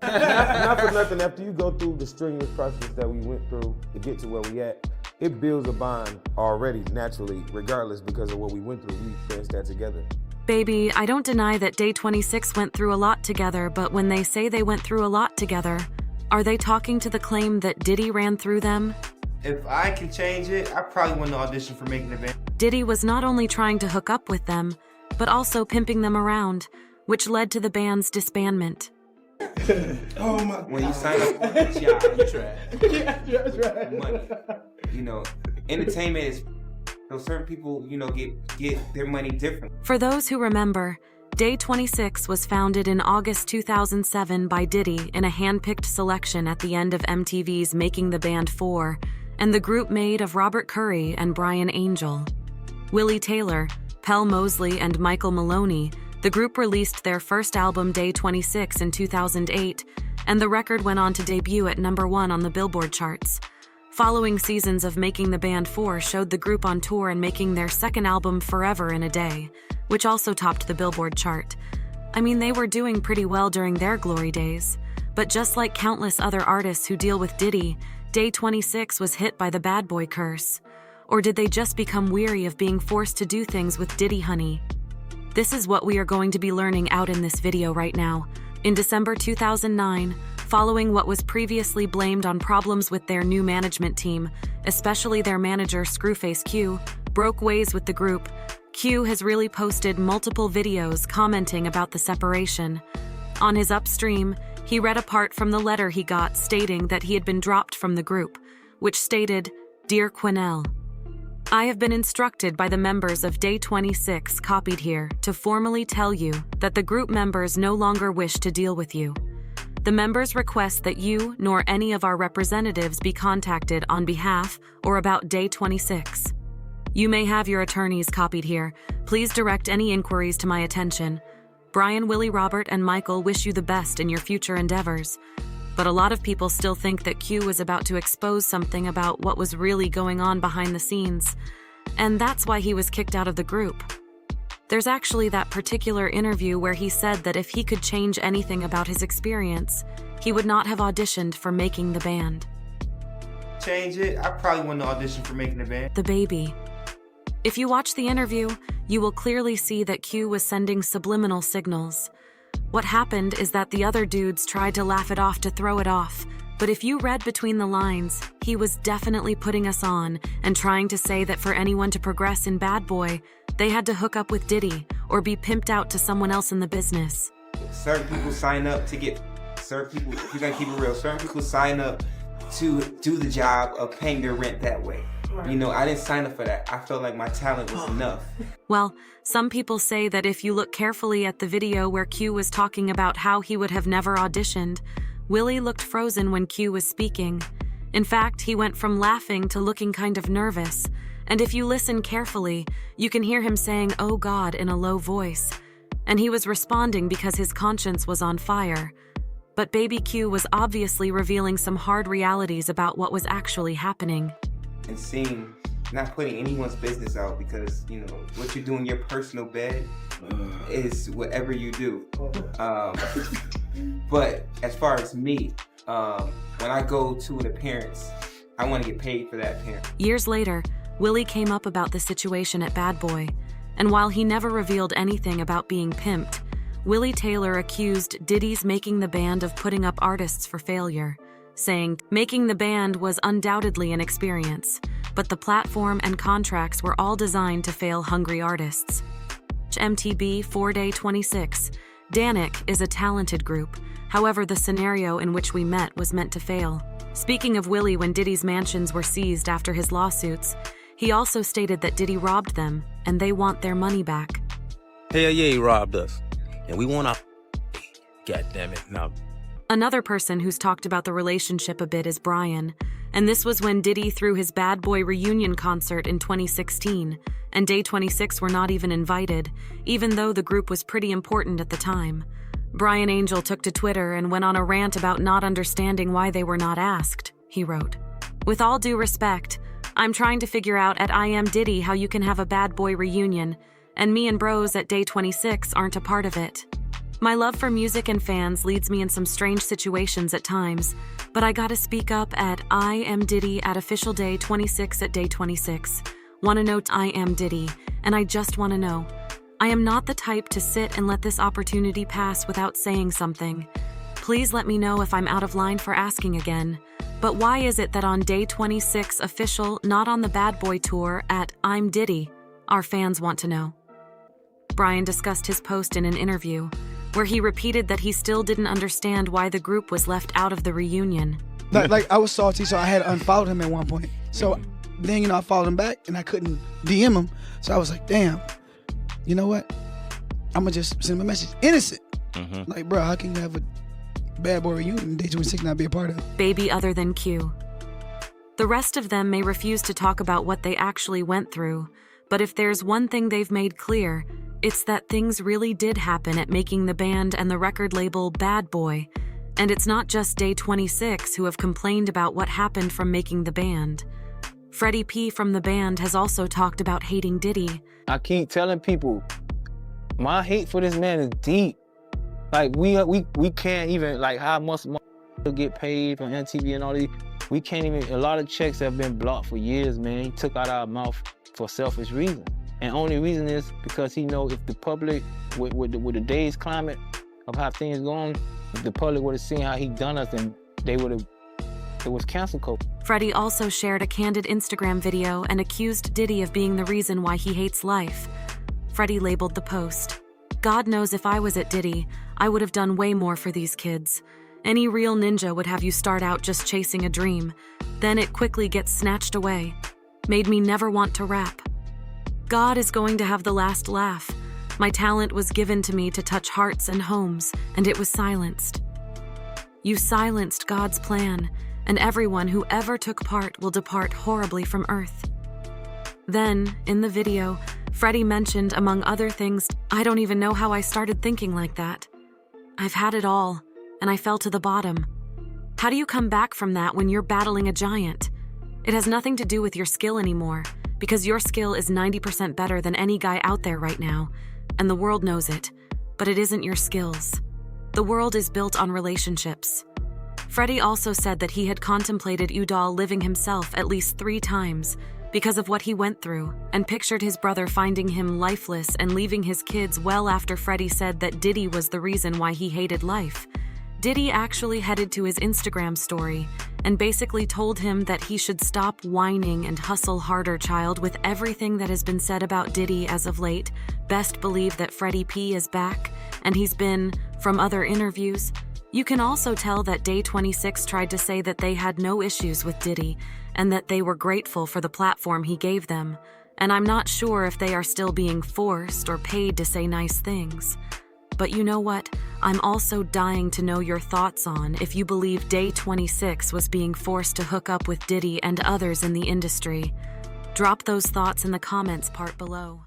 Not for nothing, after you go through the strenuous process that we went through to get to where we at, it builds a bond already, naturally, regardless, because of what we went through. We experienced that together. Baby, I don't deny that Day 26 went through a lot together, but when they say they went through a lot together, are they talking to the claim that Diddy ran through them? If I can change it, I probably want to audition for making the band. Diddy was not only trying to hook up with them, but also pimping them around, which led to the band's disbandment. Oh my God. When you sign up for a job, you try. Yeah, that's right. Money. You know, entertainment is, so certain people, you know, get their money different. For those who remember, Day 26 was founded in August 2007 by Diddy in a hand-picked selection at the end of MTV's Making the Band 4, and the group made of Robert Curry and Brian Angel. Willie Taylor, Pell Mosley, and Michael Maloney, the group released their first album Day 26 in 2008, and the record went on to debut at #1 on the Billboard charts. Following seasons of Making the Band 4 showed the group on tour and making their second album Forever in a Day, which also topped the Billboard chart. I mean, they were doing pretty well during their glory days. But just like countless other artists who deal with Diddy, Day 26 was hit by the bad boy curse. Or did they just become weary of being forced to do things with Diddy Honey? This is what we are going to be learning out in this video right now. In December 2009, following what was previously blamed on problems with their new management team, especially their manager Screwface Q, broke ways with the group, Q has really posted multiple videos commenting about the separation. On his upstream, he read a part from the letter he got stating that he had been dropped from the group, which stated, "Dear Quinnell, I have been instructed by the members of Day 26, copied here, to formally tell you that the group members no longer wish to deal with you. The members request that you nor any of our representatives be contacted on behalf or about Day 26. You may have your attorneys copied here. Please direct any inquiries to my attention. Brian, Willie, Robert, and Michael wish you the best in your future endeavors." But a lot of people still think that Q was about to expose something about what was really going on behind the scenes, and that's why he was kicked out of the group. There's actually that particular interview where he said that if he could change anything about his experience, he would not have auditioned for Making the Band. Change it, I probably want to audition for making the band. The baby. If you watch the interview, you will clearly see that Q was sending subliminal signals. What happened is that the other dudes tried to laugh it off to throw it off, but if you read between the lines, he was definitely putting us on and trying to say that for anyone to progress in Bad Boy, they had to hook up with Diddy or be pimped out to someone else in the business. Certain people sign up to get, certain people, if you're gonna keep it real, certain people sign up to do the job of paying their rent that way. You know, I didn't sign up for that. I felt like my talent was enough. Well, some people say that if you look carefully at the video where Q was talking about how he would have never auditioned, Willie looked frozen when Q was speaking. In fact, he went from laughing to looking kind of nervous. And if you listen carefully, you can hear him saying, "Oh God," in a low voice. And he was responding because his conscience was on fire. But Baby Q was obviously revealing some hard realities about what was actually happening. And seeing, not putting anyone's business out, because, you know, what you do in your personal bed is whatever you do. But as far as me, when I go to an appearance, I want to get paid for that appearance. Years later, Willie came up about the situation at Bad Boy, and while he never revealed anything about being pimped, Willie Taylor accused Diddy's Making the Band of putting up artists for failure, saying, "Making the Band was undoubtedly an experience, but the platform and contracts were all designed to fail hungry artists." MTB 4-Day 26. Danik is a talented group. However, the scenario in which we met was meant to fail. Speaking of Willie when Diddy's mansions were seized after his lawsuits, he also stated that Diddy robbed them and they want their money back. Hell yeah, he robbed us. And we want our... God damn it, now. Another person who's talked about the relationship a bit is Brian, and this was when Diddy threw his Bad Boy reunion concert in 2016, and Day 26 were not even invited, even though the group was pretty important at the time. Brian Angel took to Twitter and went on a rant about not understanding why they were not asked. He wrote, "With all due respect, I'm trying to figure out at I Am Diddy how you can have a Bad Boy reunion, and me and bros at Day 26 aren't a part of it." My love for music and fans leads me in some strange situations at times, but I gotta speak up at I am Diddy at official day 26 at day 26. Wanna know I am Diddy, and I just wanna know. I am not the type to sit and let this opportunity pass without saying something. Please let me know if I'm out of line for asking again. But why is it that on day 26 official, not on the Bad Boy tour at I'm Diddy, our fans want to know? Brian discussed his post in an interview, where he repeated that he still didn't understand why the group was left out of the reunion. Like I was salty, so I had unfollowed him at one point. So then, I followed him back and I couldn't DM him. So I was like, damn, you know what? I'm gonna just send him a message. Innocent. Like, bro, how can you have a Bad Boy reunion day 26 not be a part of? Baby other than Q. The rest of them may refuse to talk about what they actually went through, but if there's one thing they've made clear, it's that things really did happen at making the band and the record label Bad Boy. And it's not just day 26 who have complained about what happened from making the band. Freddie P from the band has also talked about hating Diddy. I keep telling people, my hate for this man is deep. Like, we can't even, like, how much money get paid from MTV and all these. We can't even, a lot of checks have been blocked for years, man. He took out our mouth for selfish reasons. And only reason is because he know if the public, with the day's climate of how things going, if the public would have seen how he done us, then they would have, it was cancel culture. Freddie also shared a candid Instagram video and accused Diddy of being the reason why he hates life. Freddie labeled the post, "God knows if I was at Diddy, I would have done way more for these kids. Any real ninja would have you start out just chasing a dream. Then it quickly gets snatched away. Made me never want to rap. God is going to have the last laugh. My talent was given to me to touch hearts and homes, and it was silenced. You silenced God's plan, and everyone who ever took part will depart horribly from earth." Then, in the video, Freddie mentioned, among other things, "I don't even know how I started thinking like that. I've had it all, and I fell to the bottom. How do you come back from that when you're battling a giant? It has nothing to do with your skill anymore, because your skill is 90% better than any guy out there right now, and the world knows it, but it isn't your skills. The world is built on relationships." Freddie also said that he had contemplated Udall living himself at least 3 times because of what he went through, and pictured his brother finding him lifeless and leaving his kids well after Freddie said that Diddy was the reason why he hated life. Diddy actually headed to his Instagram story and basically told him that he should stop whining and hustle harder, child. With everything that has been said about Diddy as of late, best believe that Freddie P is back, and he's been, from other interviews. You can also tell that Day 26 tried to say that they had no issues with Diddy and that they were grateful for the platform he gave them, and I'm not sure if they are still being forced or paid to say nice things. But you know what? I'm also dying to know your thoughts on if you believe Day 26 was being forced to hook up with Diddy and others in the industry. Drop those thoughts in the comments part below.